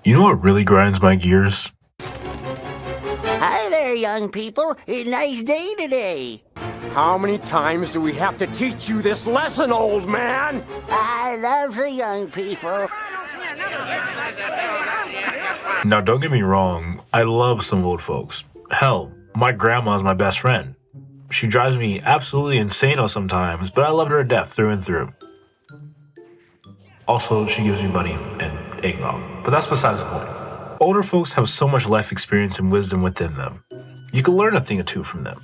You know what really grinds my gears? Hi there, young people. Nice day today. How many times do we have to teach you this lesson, old man? I love the young people. Now, don't get me wrong, I love some old folks. Hell, my grandma's my best friend. She drives me absolutely insane sometimes, but I love her to death through and through. Also, she gives me money and eggnog, but that's besides the point. Older folks have so much life experience and wisdom within them. You could learn a thing or two from them.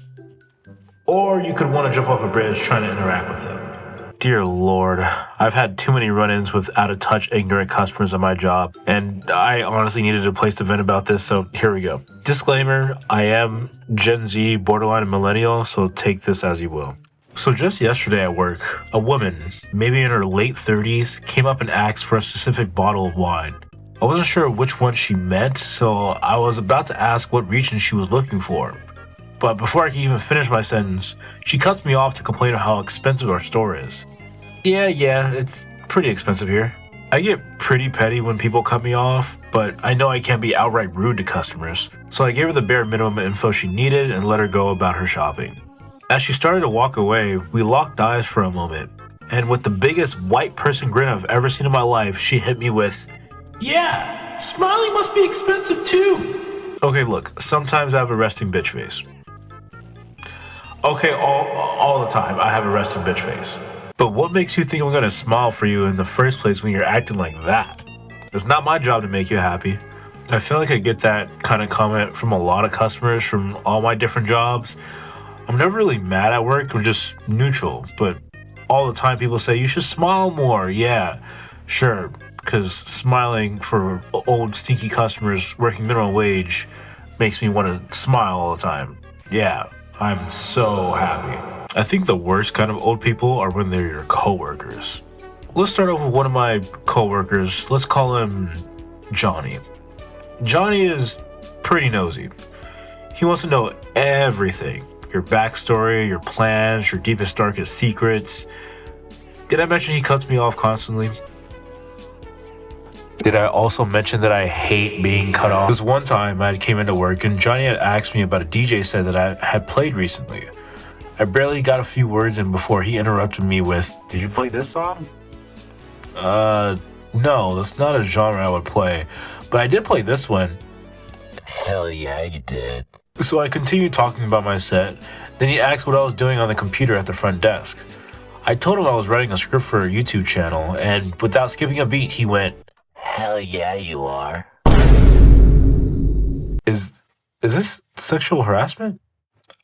Or you could want to jump off a bridge trying to interact with them. Dear Lord, I've had too many run-ins with out-of-touch, ignorant customers at my job, and I honestly needed a place to vent about this, so here we go. Disclaimer, I am Gen Z, borderline and millennial, so take this as you will. So just yesterday at work, a woman, maybe in her late 30s, came up and asked for a specific bottle of wine. I wasn't sure which one she meant, so I was about to ask what region she was looking for. But before I could even finish my sentence, she cuts me off to complain of how expensive our store is. Yeah, it's pretty expensive here. I get pretty petty when people cut me off, but I know I can't be outright rude to customers, so I gave her the bare minimum info she needed and let her go about her shopping. As she started to walk away, we locked eyes for a moment, and with the biggest white person grin I've ever seen in my life, she hit me with, "Yeah, smiling must be expensive too." Okay, look, sometimes I have a resting bitch face. Okay, all the time I have a resting bitch face. But what makes you think I'm gonna smile for you in the first place when you're acting like that? It's not my job to make you happy. I feel like I get that kind of comment from a lot of customers from all my different jobs. I'm never really mad at work, I'm just neutral, but all the time people say, you should smile more. Yeah, sure, because smiling for old stinky customers working minimum wage makes me want to smile all the time. Yeah, I'm so happy. I think the worst kind of old people are when they're your coworkers. Let's start off with one of my coworkers. Let's call him Johnny. Johnny is pretty nosy. He wants to know everything. Your backstory, your plans, your deepest, darkest secrets. Did I mention he cuts me off constantly? Did I also mention that I hate being cut off? This one time I came into work and Johnny had asked me about a DJ set that I had played recently. I barely got a few words in before he interrupted me with, "Did you play this song?" No, that's not a genre I would play, but I did play this one. "Hell yeah, you did." So I continued talking about my set, then he asked what I was doing on the computer at the front desk. I told him I was writing a script for a YouTube channel, and without skipping a beat, he went, "Hell yeah, you are." Is this sexual harassment?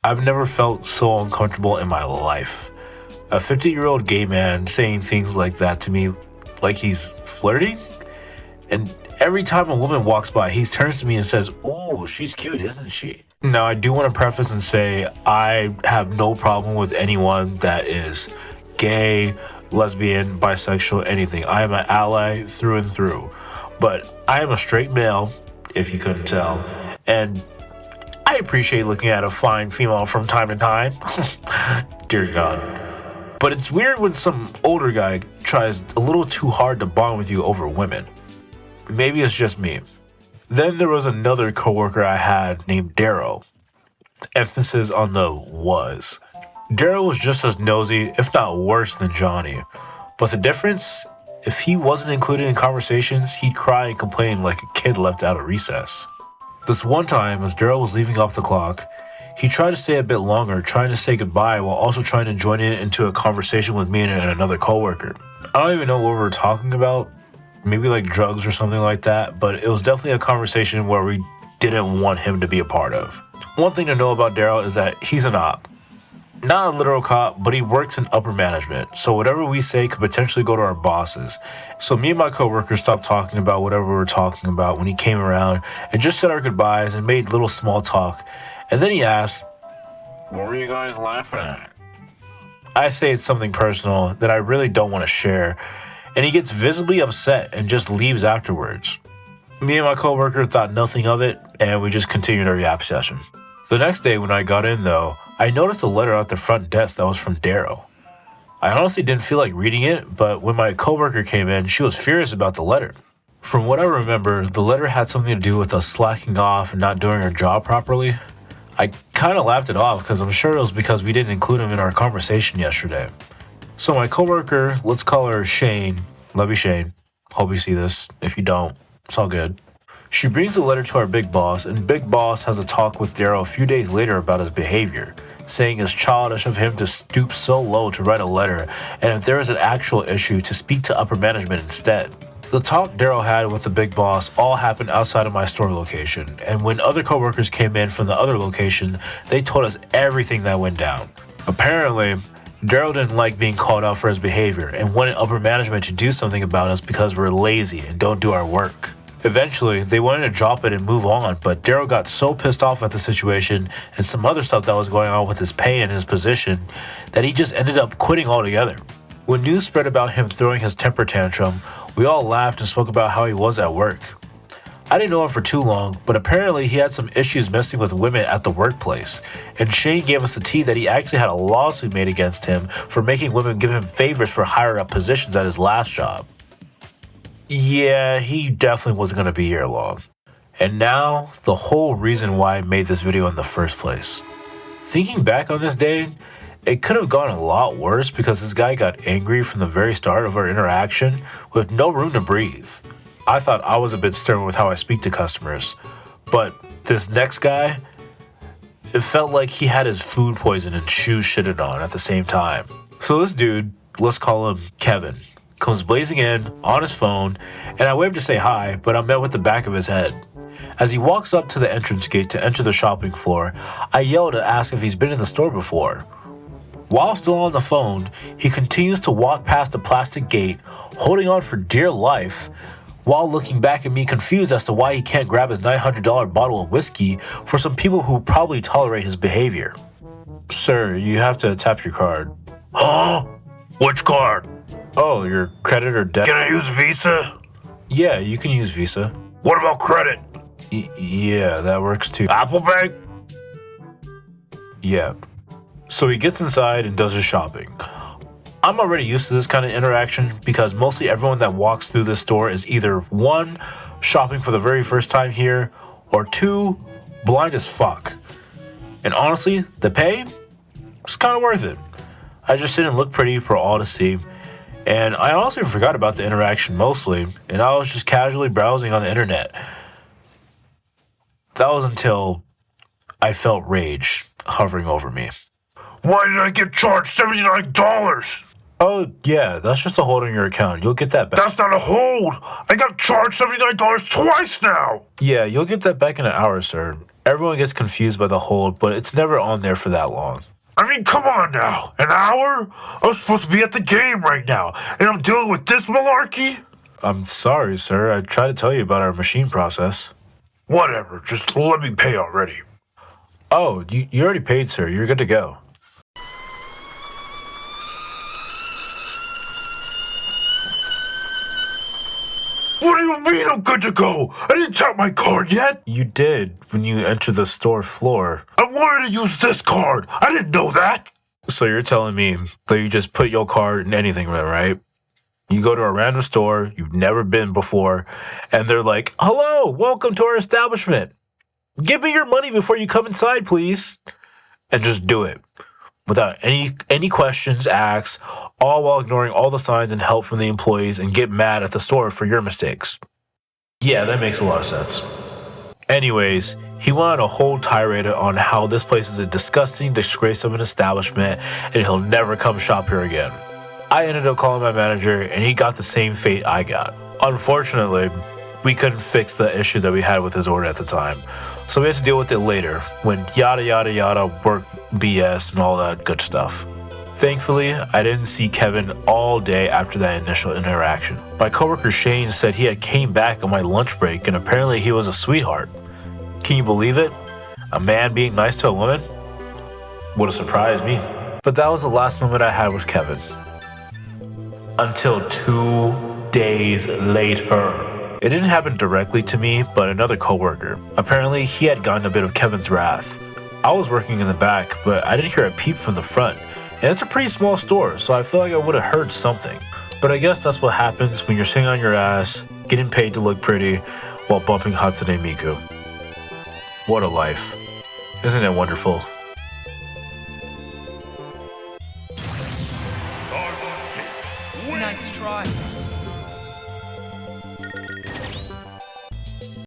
I've never felt so uncomfortable in my life. A 50-year-old gay man saying things like that to me, like he's flirting? And every time a woman walks by, he turns to me and says, "Oh, she's cute, isn't she?" Now, I do want to preface and say I have no problem with anyone that is gay, lesbian, bisexual, anything. I am an ally through and through. But I am a straight male, if you couldn't tell, and I appreciate looking at a fine female from time to time. Dear God. But it's weird when some older guy tries a little too hard to bond with you over women. Maybe it's just me. Then there was another coworker I had named Daryl. Emphasis on the was. Daryl was just as nosy, if not worse than Johnny. But the difference, if he wasn't included in conversations, he'd cry and complain like a kid left out of recess. This one time, as Daryl was leaving off the clock, he tried to stay a bit longer, trying to say goodbye while also trying to join in into a conversation with me and another coworker. I don't even know what we were talking about, maybe like drugs or something like that, but it was definitely a conversation where we didn't want him to be a part of. One thing to know about Daryl is that he's an op. Not a literal cop, but he works in upper management, so whatever we say could potentially go to our bosses. So me and my coworker stopped talking about whatever we were talking about when he came around and just said our goodbyes and made little small talk. And then he asked, "What were you guys laughing at?" I say it's something personal that I really don't want to share, and he gets visibly upset and just leaves afterwards. Me and my coworker thought nothing of it, and we just continued our yap session. The next day when I got in, though, I noticed a letter at the front desk that was from Daryl. I honestly didn't feel like reading it, but when my coworker came in, she was furious about the letter. From what I remember, the letter had something to do with us slacking off and not doing our job properly. I kind of laughed it off because I'm sure it was because we didn't include him in our conversation yesterday. So my coworker, let's call her Shane. Love you, Shane. Hope you see this. If you don't, it's all good. She brings the letter to our big boss, and big boss has a talk with Daryl a few days later about his behavior, saying it's childish of him to stoop so low to write a letter, and if there is an actual issue, to speak to upper management instead. The talk Daryl had with the big boss all happened outside of my store location, and when other coworkers came in from the other location, they told us everything that went down. Apparently, Daryl didn't like being called out for his behavior and wanted upper management to do something about us because we're lazy and don't do our work. Eventually, they wanted to drop it and move on, but Daryl got so pissed off at the situation and some other stuff that was going on with his pay and his position that he just ended up quitting altogether. When news spread about him throwing his temper tantrum, we all laughed and spoke about how he was at work. I didn't know him for too long, but apparently he had some issues messing with women at the workplace, and Shane gave us the tea that he actually had a lawsuit made against him for making women give him favors for higher up positions at his last job. Yeah, he definitely wasn't going to be here long. And now, the whole reason why I made this video in the first place. Thinking back on this day, it could have gone a lot worse because this guy got angry from the very start of our interaction with no room to breathe. I thought I was a bit stern with how I speak to customers, but this next guy, it felt like he had his food poisoned and shoes shitted on at the same time. So this dude, let's call him Kevin, comes blazing in on his phone, and I waved to say hi, but I'm met with the back of his head. As he walks up to the entrance gate to enter the shopping floor, I yell to ask if he's been in the store before. While still on the phone, he continues to walk past the plastic gate, holding on for dear life, while looking back at me confused as to why he can't grab his $900 bottle of whiskey for some people who probably tolerate his behavior. Sir, you have to tap your card. Huh? Which card? Oh, your credit or debit? Can I use Visa? Yeah, you can use Visa. What about credit? Yeah, that works too. Apple Pay? Yeah. So he gets inside and does his shopping. I'm already used to this kind of interaction because mostly everyone that walks through this store is either 1, shopping for the very first time here, or 2, blind as fuck. And honestly, the pay is kind of worth it. I just didn't look pretty for all to see, and I honestly forgot about the interaction mostly, and I was just casually browsing on the internet. That was until I felt rage hovering over me. Why did I get charged $79? Oh, yeah, that's just a hold on your account. You'll get that back. That's not a hold! I got charged $79 twice now! Yeah, you'll get that back in an hour, sir. Everyone gets confused by the hold, but it's never on there for that long. I mean, come on now. An hour? I'm supposed to be at the game right now, and I'm dealing with this malarkey? I'm sorry, sir. I tried to tell you about our machine process. Whatever, just let me pay already. Oh, you already paid, sir. You're good to go. What do you mean I'm good to go? I didn't tap my card yet. You did when you entered the store floor. I wanted to use this card. I didn't know that. So you're telling me that you just put your card in anything, right? You go to a random store you've never been before, and they're like, "Hello, welcome to our establishment. Give me your money before you come inside, please." And just do it. Without any questions asked, all while ignoring all the signs and help from the employees and get mad at the store for your mistakes. Yeah, that makes a lot of sense. Anyways, he went on a whole tirade on how this place is a disgusting disgrace of an establishment and he'll never come shop here again. I ended up calling my manager and he got the same fate I got. Unfortunately, we couldn't fix the issue that we had with his order at the time, so we had to deal with it later when yada yada yada work BS and all that good stuff. Thankfully, I didn't see Kevin all day after that initial interaction. My coworker Shane said he had came back on my lunch break and apparently he was a sweetheart. Can you believe it? A man being nice to a woman? Would have surprised me. But that was the last moment I had with Kevin. Until 2 days later. It didn't happen directly to me, but another coworker. Apparently, he had gotten a bit of Kevin's wrath. I was working in the back, but I didn't hear a peep from the front. And it's a pretty small store, so I feel like I would have heard something. But I guess that's what happens when you're sitting on your ass getting paid to look pretty while bumping Hatsune Miku. What a life. Isn't it wonderful? Nice try.